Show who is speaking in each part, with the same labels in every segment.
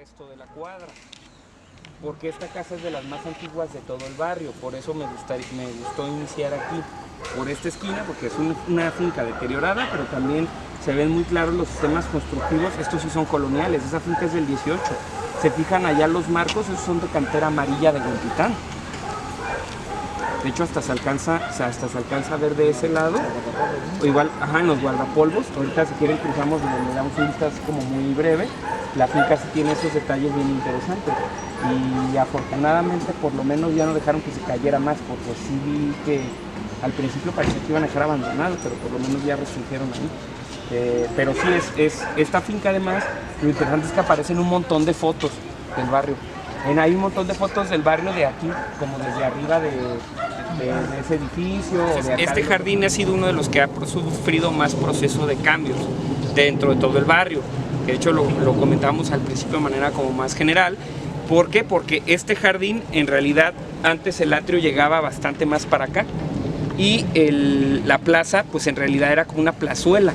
Speaker 1: resto de la cuadra, porque esta casa es de las más antiguas de todo el barrio. Por eso me gustó iniciar aquí, por esta esquina, porque es una finca deteriorada, pero también se ven muy claros los sistemas constructivos. Estos sí son coloniales, esa finca es del 18. Se fijan allá los marcos, esos son de cantera amarilla de Huentitán. De hecho hasta se alcanza a ver de ese lado, o igual, en los guardapolvos. Ahorita si quieren cruzamos, le damos un vistazo como muy breve. La finca sí tiene esos detalles bien interesantes, y afortunadamente por lo menos ya no dejaron que se cayera más, porque sí vi que al principio parecía que iban a dejar abandonado, pero por lo menos ya restringieron ahí. Pero sí, es esta finca. Además, lo interesante es que aparecen un montón de fotos del barrio. Hay un montón de fotos del barrio de aquí, como desde arriba de ese edificio. Este jardín ha sido uno de los que ha sufrido más proceso de cambios dentro de todo el barrio. De hecho lo comentábamos al principio de manera como más general. ¿Por qué? Porque este jardín, en realidad, antes el atrio llegaba bastante más para acá, y la plaza, pues en realidad era como una plazuela.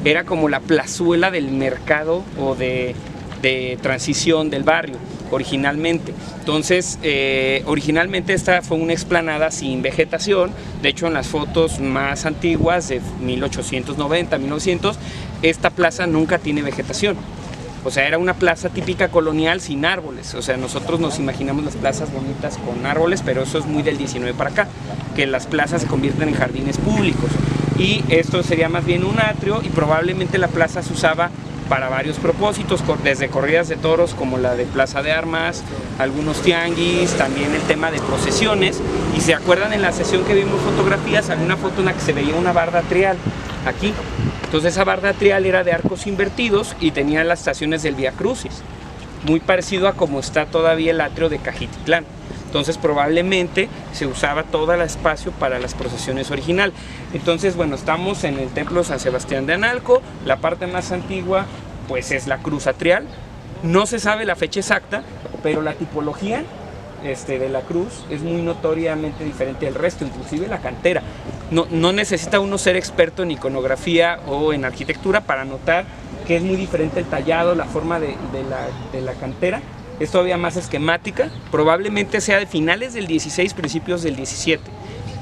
Speaker 1: Era como la plazuela del mercado o de transición del barrio originalmente. Entonces, originalmente esta fue una explanada sin vegetación. De hecho, en las fotos más antiguas de 1890, 1900, esta plaza nunca tiene vegetación. O sea, era una plaza típica colonial sin árboles. O sea, nosotros nos imaginamos las plazas bonitas con árboles, pero eso es muy del 19 para acá, que las plazas se convierten en jardines públicos. Y esto sería más bien un atrio, y probablemente la plaza se usaba para varios propósitos, desde corridas de toros como la de Plaza de Armas, algunos tianguis, también el tema de procesiones. Y se acuerdan, en la sesión que vimos fotografías, había una foto en la que se veía una barda atrial aquí. Entonces esa barda atrial era de arcos invertidos y tenía las estaciones del Vía Crucis, muy parecido a como está todavía el atrio de Cajititlán. Entonces probablemente se usaba todo el espacio para las procesiones original. Entonces, bueno, estamos en el templo de San Sebastián de Analco. La parte más antigua pues es la cruz atrial. No se sabe la fecha exacta, pero la tipología de la cruz es muy notoriamente diferente del resto, inclusive la cantera. No necesita uno ser experto en iconografía o en arquitectura para notar que es muy diferente el tallado, la forma de la cantera. Es todavía más esquemática, probablemente sea de finales del 16, principios del 17.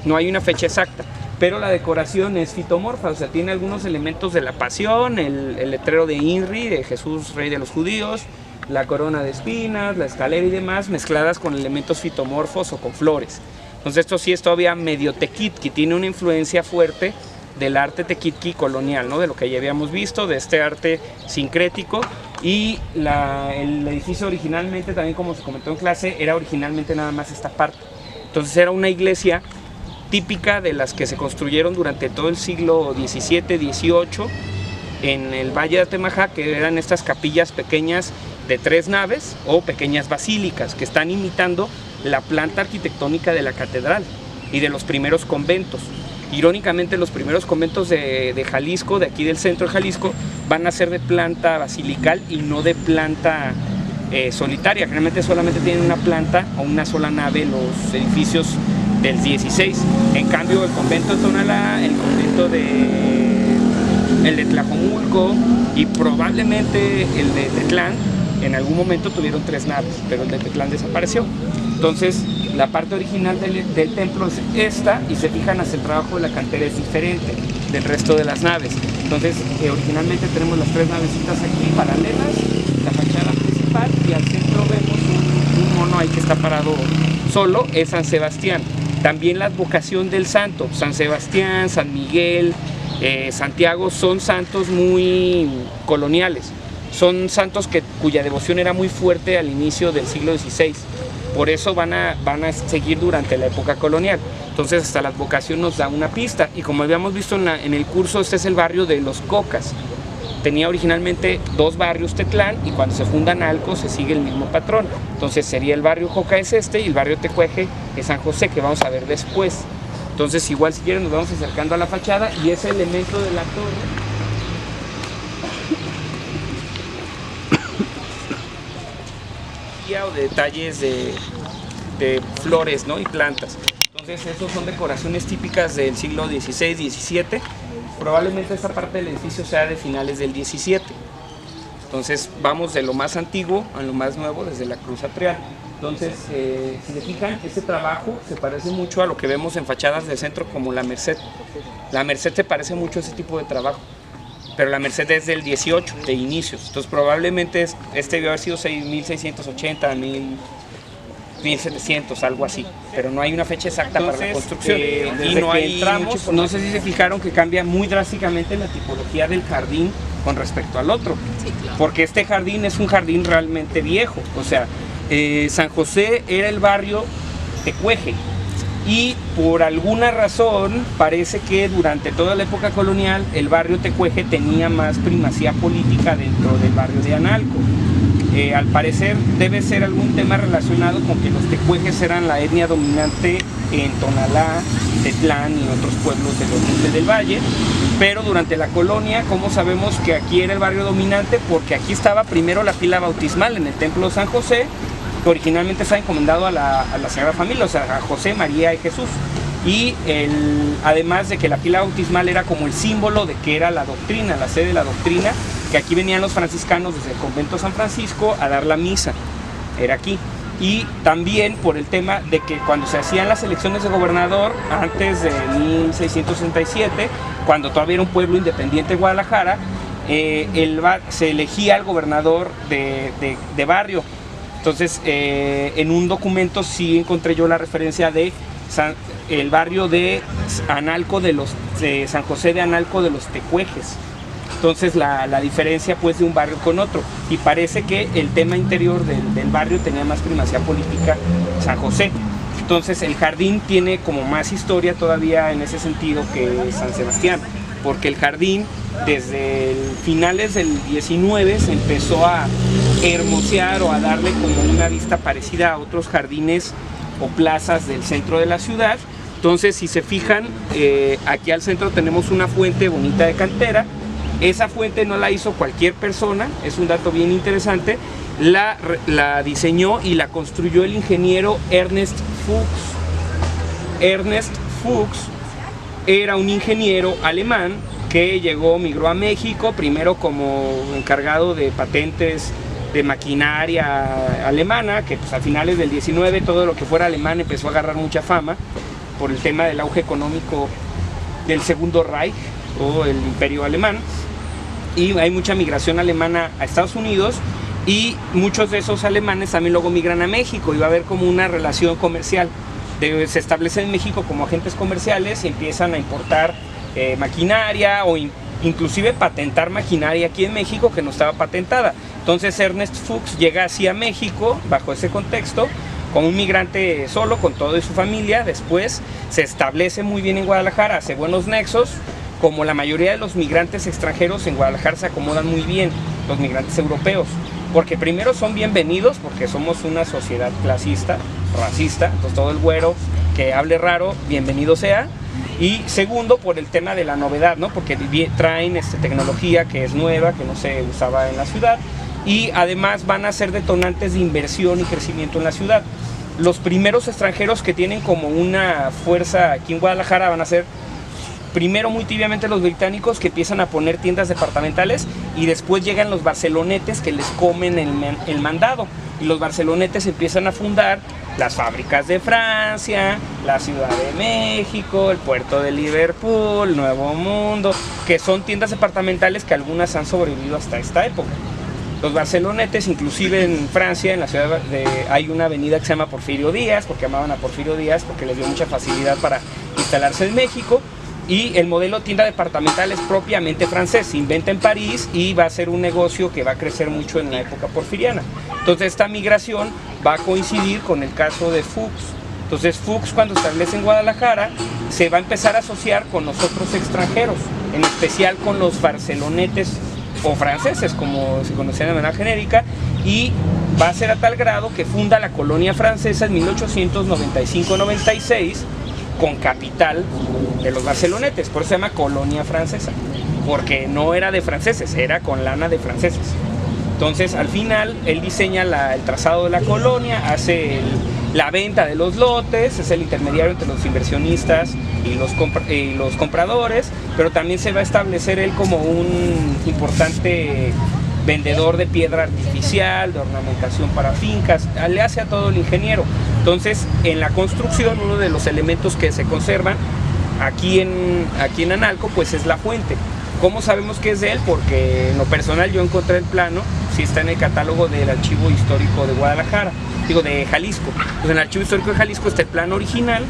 Speaker 1: No hay una fecha exacta, pero la decoración es fitomorfa, o sea, tiene algunos elementos de la pasión, el letrero de INRI, de Jesús Rey de los Judíos, la corona de espinas, la escalera y demás, mezcladas con elementos fitomorfos o con flores. Entonces esto sí es todavía medio tequitqui, tiene una influencia fuerte del arte tequitqui colonial, ¿no? De lo que ya habíamos visto, de este arte sincrético. Y el edificio originalmente, también como se comentó en clase, era originalmente nada más esta parte. Entonces era una iglesia típica de las que se construyeron durante todo el siglo XVII, XVIII en el Valle de Atemajac, que eran estas capillas pequeñas de 3 naves o pequeñas basílicas, que están imitando la planta arquitectónica de la catedral y de los primeros conventos. Irónicamente, los primeros conventos de Jalisco, de aquí del centro de Jalisco, van a ser de planta basilical y no de planta solitaria. Generalmente solamente tienen una planta o una sola nave los edificios del 16. En cambio, el convento de Tonalá, el convento el de Tlajomulco y probablemente el de Tetlán, en algún momento tuvieron 3 naves, pero el de Tetlán desapareció. Entonces, la parte original del templo es esta, y se fijan hasta el trabajo de la cantera es diferente del resto de las naves. Entonces, originalmente tenemos las 3 navecitas aquí paralelas, la fachada principal, y al centro vemos un mono ahí que está parado solo, es San Sebastián. También la advocación del santo, San Sebastián, San Miguel, Santiago, son santos muy coloniales. Son santos cuya devoción era muy fuerte al inicio del siglo XVI. Por eso van a seguir durante la época colonial. Entonces hasta la advocación nos da una pista. Y como habíamos visto en el curso, este es el barrio de Los Cocas. Tenía originalmente 2 barrios Tetlán, y cuando se funda Analco se sigue el mismo patrón. Entonces sería el barrio Joca es y el barrio Tecueje es San José, que vamos a ver después. Entonces igual, si quieren, nos vamos acercando a la fachada, y ese elemento de la torre o de detalles de flores, ¿no? Y plantas. Entonces esos son decoraciones típicas del siglo XVI, XVII. Probablemente esta parte del edificio sea de finales del XVII. Entonces vamos de lo más antiguo a lo más nuevo desde la cruz atrial. Entonces, si se fijan, este trabajo se parece mucho a lo que vemos en fachadas del centro como la Merced. La Merced se parece mucho a ese tipo de trabajo, pero la Merced es del 18, de inicios. Entonces probablemente este debe haber sido 1680, 1700, algo así, pero no hay una fecha exacta. Entonces, para la construcción. Y no hay entramos, no sé si se fijaron que cambia muy drásticamente la tipología del jardín con respecto al otro, sí, claro. Porque este jardín es un jardín realmente viejo, o sea, San José era el barrio tecueje y por alguna razón parece que durante toda la época colonial el barrio tecueje tenía más primacía política dentro del barrio de Analco. Al parecer debe ser algún tema relacionado con que los tecuejes eran la etnia dominante en Tonalá, Tetlán y otros pueblos del oriente del valle, pero durante la colonia, ¿cómo sabemos que aquí era el barrio dominante? Porque aquí estaba primero la pila bautismal en el templo de San José, que originalmente estaba encomendado a la Sagrada Familia, o sea, a José, María y Jesús. Y además de que la pila bautismal era como el símbolo de que era la doctrina, la sede de la doctrina, que aquí venían los franciscanos desde el convento de San Francisco a dar la misa, era aquí. Y también por el tema de que cuando se hacían las elecciones de gobernador, antes de 1667, cuando todavía era un pueblo independiente de Guadalajara, se elegía al gobernador de barrio. Entonces, en un documento sí encontré yo la referencia de el barrio de Analco de San José de Analco de los Tecuejes. Entonces la diferencia pues de un barrio con otro, y parece que el tema interior del barrio tenía más primacía política San José. Entonces el jardín tiene como más historia todavía en ese sentido que San Sebastián, porque el jardín desde finales del 19 se empezó a hermosear o a darle como una vista parecida a otros jardines o plazas del centro de la ciudad. Entonces, si se fijan, aquí al centro tenemos una fuente bonita de cantera. Esa fuente no la hizo cualquier persona, es un dato bien interesante. La diseñó y la construyó el ingeniero Ernest Fuchs. Ernest Fuchs era un ingeniero alemán que migró a México, primero como encargado de patentes de maquinaria alemana, que pues a finales del 19 todo lo que fuera alemán empezó a agarrar mucha fama por el tema del auge económico del Segundo Reich o el Imperio Alemán, y hay mucha migración alemana a Estados Unidos, y muchos de esos alemanes también luego migran a México, y va a haber como una relación comercial. Se establecen en México como agentes comerciales y empiezan a importar maquinaria o inclusive patentar maquinaria aquí en México que no estaba patentada. Entonces Ernest Fuchs llega así a México bajo ese contexto, como un migrante solo, con todo y su familia. Después se establece muy bien en Guadalajara, hace buenos nexos. Como la mayoría de los migrantes extranjeros en Guadalajara se acomodan muy bien, los migrantes europeos, porque primero son bienvenidos, porque somos una sociedad clasista, racista, entonces todo el güero que hable raro, bienvenido sea. Y segundo, por el tema de la novedad, ¿no? Porque traen tecnología que es nueva, que no se usaba en la ciudad, y además van a ser detonantes de inversión y crecimiento en la ciudad. Los primeros extranjeros que tienen como una fuerza aquí en Guadalajara van a ser primero muy tibiamente los británicos, que empiezan a poner tiendas departamentales, y después llegan los barcelonetes que les comen el mandado, y los barcelonetes empiezan a fundar las fábricas de Francia, la Ciudad de México, el puerto de Liverpool, Nuevo Mundo, que son tiendas departamentales que algunas han sobrevivido hasta esta época. Los barcelonetes, inclusive en Francia, en la ciudad hay una avenida que se llama Porfirio Díaz, porque amaban a Porfirio Díaz, porque les dio mucha facilidad para instalarse en México. Y el modelo tienda departamental es propiamente francés, se inventa en París y va a ser un negocio que va a crecer mucho en la época porfiriana. Entonces esta migración va a coincidir con el caso de Fuchs. Entonces Fuchs, cuando establece en Guadalajara, se va a empezar a asociar con los otros extranjeros, en especial con los barcelonetes o franceses, como se conocían de manera genérica, y va a ser a tal grado que funda la colonia francesa en 1895-96, con capital de los barcelonetes. Por eso se llama colonia francesa, porque no era de franceses, era con lana de franceses. Entonces al final él diseña el trazado de la colonia, hace la venta de los lotes, es el intermediario entre los inversionistas y los compradores, pero también se va a establecer él como un importante vendedor de piedra artificial, de ornamentación para fincas, le hace a todo el ingeniero. Entonces, en la construcción, uno de los elementos que se conservan aquí en Analco, pues es la fuente. ¿Cómo sabemos que es de él? Porque en lo personal yo encontré el plano, sí está en el catálogo del Archivo Histórico de Guadalajara, digo de Jalisco. Pues en el Archivo Histórico de Jalisco está el plano original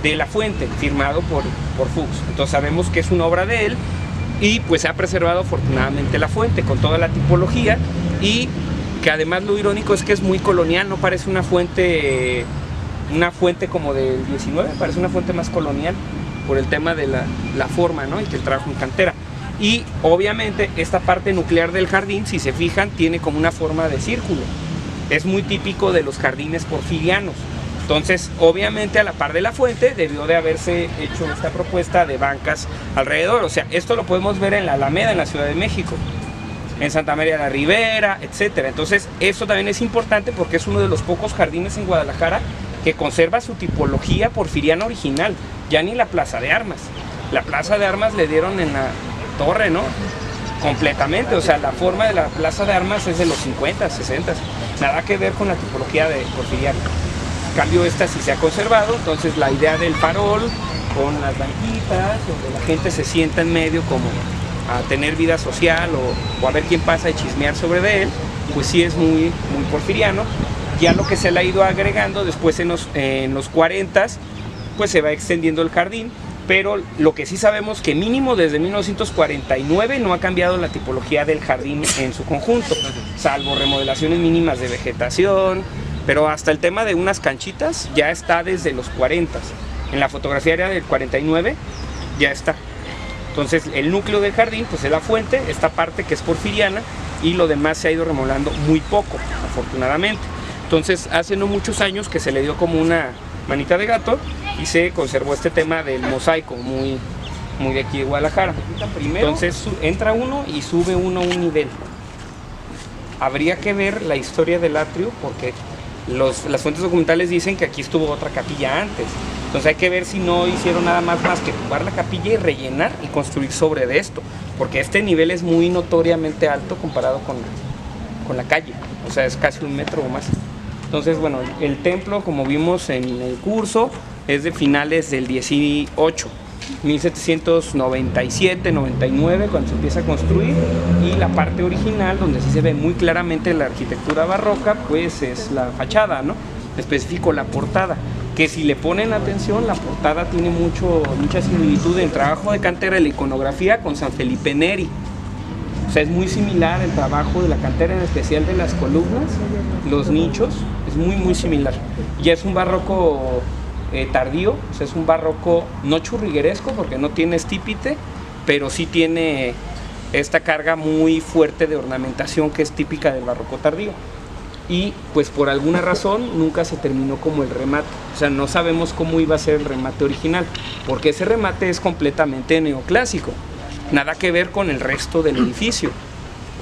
Speaker 1: de la fuente, firmado por Fuchs. Entonces sabemos que es una obra de él y pues se ha preservado afortunadamente la fuente con toda la tipología, y que además lo irónico es que es muy colonial, no parece una fuente como del 19, parece una fuente más colonial por el tema de la forma, ¿no? Y que el trabajo en cantera. Y obviamente esta parte nuclear del jardín, si se fijan, tiene como una forma de círculo. Es muy típico de los jardines porfirianos. Entonces, obviamente, a la par de la fuente, debió de haberse hecho esta propuesta de bancas alrededor. O sea, esto lo podemos ver en la Alameda, en la Ciudad de México, en Santa María de la Ribera, etc. Entonces, esto también es importante porque es uno de los pocos jardines en Guadalajara que conserva su tipología porfiriana original. Ya ni la Plaza de Armas. La Plaza de Armas le dieron en la torre, ¿no? Completamente, o sea, la forma de la Plaza de Armas es de los 50, 60, nada que ver con la tipología de porfiriana. En cambio, esta sí se ha conservado. Entonces la idea del farol con las banquitas, donde la gente se sienta en medio como a tener vida social o a ver quién pasa y chismear sobre él, pues sí es muy porfiriano. Ya lo que se le ha ido agregando después en los 40s, pues se va extendiendo el jardín. Pero lo que sí sabemos que mínimo desde 1949 no ha cambiado la tipología del jardín en su conjunto, salvo remodelaciones mínimas de vegetación, pero hasta el tema de unas canchitas ya está desde los 40. En la fotografía era del 49 ya está. Entonces el núcleo del jardín pues es la fuente, esta parte que es porfiriana, y lo demás se ha ido remodelando muy poco, afortunadamente. Entonces hace no muchos años que se le dio como una manita de gato y se conservó este tema del mosaico muy de aquí de Guadalajara. Entonces entra uno y sube uno un nivel. Habría que ver la historia del atrio porque las fuentes documentales dicen que aquí estuvo otra capilla antes. Entonces hay que ver si no hicieron nada más que tumbar la capilla y rellenar y construir sobre de esto, porque este nivel es muy notoriamente alto comparado con la calle, o sea, es casi 1 metro o más. Entonces, bueno, el templo, como vimos en el curso, es de finales del 18, 1797, 99, cuando se empieza a construir, y la parte original, donde sí se ve muy claramente la arquitectura barroca, pues es la fachada, ¿no? Específico la portada, que si le ponen atención, la portada tiene mucha similitud en trabajo de cantera y la iconografía con San Felipe Neri. O sea, es muy similar el trabajo de la cantera, en especial de las columnas, los nichos, es muy similar. Ya es un barroco tardío, o sea, es un barroco no churrigueresco porque no tiene estípite, pero sí tiene esta carga muy fuerte de ornamentación que es típica del barroco tardío. Y pues por alguna razón nunca se terminó como el remate, o sea, no sabemos cómo iba a ser el remate original, porque ese remate es completamente neoclásico, nada que ver con el resto del edificio.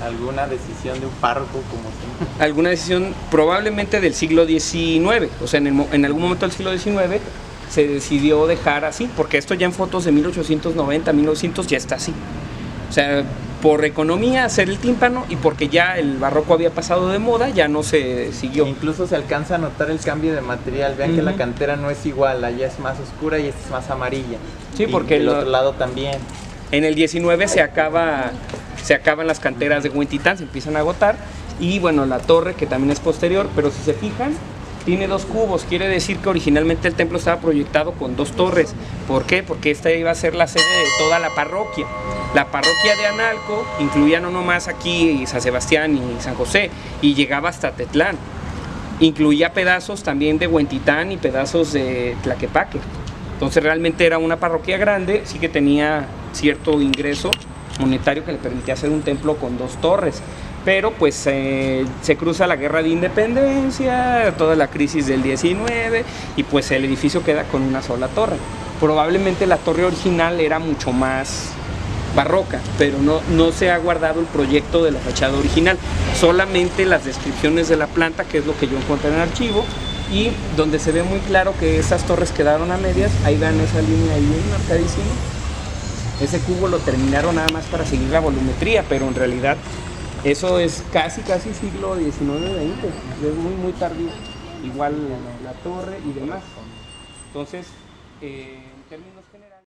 Speaker 2: ¿Alguna decisión de un párroco como siempre?
Speaker 1: Alguna decisión probablemente del siglo XIX, o sea, en algún momento del siglo XIX se decidió dejar así, porque esto ya en fotos de 1890, 1900 ya está así. O sea, por economía hacer el tímpano y porque ya el barroco había pasado de moda, ya no se siguió.
Speaker 2: Incluso se alcanza a notar el cambio de material, vean que la cantera no es igual, allá es más oscura y esta es más amarilla.
Speaker 1: Sí, porque
Speaker 2: el otro lado también.
Speaker 1: En el 19 se acaban las canteras de Huentitán, se empiezan a agotar, y bueno, la torre que también es posterior, pero si se fijan, tiene 2 cubos, quiere decir que originalmente el templo estaba proyectado con 2 torres. ¿Por qué? Porque esta iba a ser la sede de toda la parroquia. La parroquia de Analco incluía no nomás aquí San Sebastián y San José, y llegaba hasta Tetlán. Incluía pedazos también de Huentitán y pedazos de Tlaquepaque. Entonces realmente era una parroquia grande, sí que tenía cierto ingreso monetario que le permitía hacer un templo con 2 torres. Pero pues se cruza la guerra de independencia, toda la crisis del 19, y pues el edificio queda con una sola torre. Probablemente la torre original era mucho más barroca, pero no se ha guardado el proyecto de la fachada original, solamente las descripciones de la planta, que es lo que yo encontré en el archivo, y donde se ve muy claro que esas torres quedaron a medias. Ahí vean esa línea ahí marcadísima. Ese cubo lo terminaron nada más para seguir la volumetría, pero en realidad Eso es casi siglo XIX-XX, es muy tardío. Igual la torre y demás. Entonces, en términos generales...